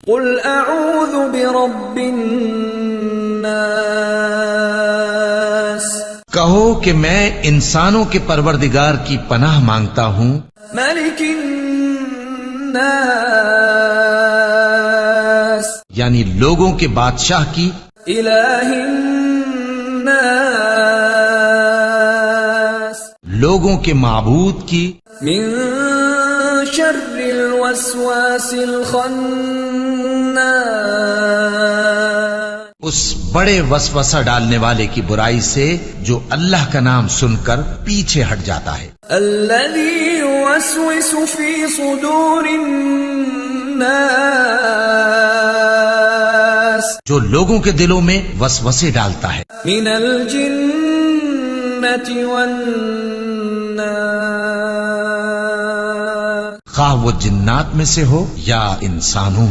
कुल अऊज़ु बिरब्बिन नास, कहो कि मैं इंसानों के परवरदिगार की पनाह मांगता हूँ, मलिकिन नास, यानी लोगों के बादशाह की, इलाहिन नास, लोगों के माबूद की, मिन शर्रिल वस्वासिल खन्नास, उस बड़े वसवसा डालने वाले की बुराई से जो अल्लाह का नाम सुनकर पीछे हट जाता है। अल्लज़ी युवस्विसु फी सुदूरिन नास, जो लोगों के दिलों में वसवसे डालता है। मिनल जिन्नति वन्नास, खा वो जिन्नात में से हो या इंसानों।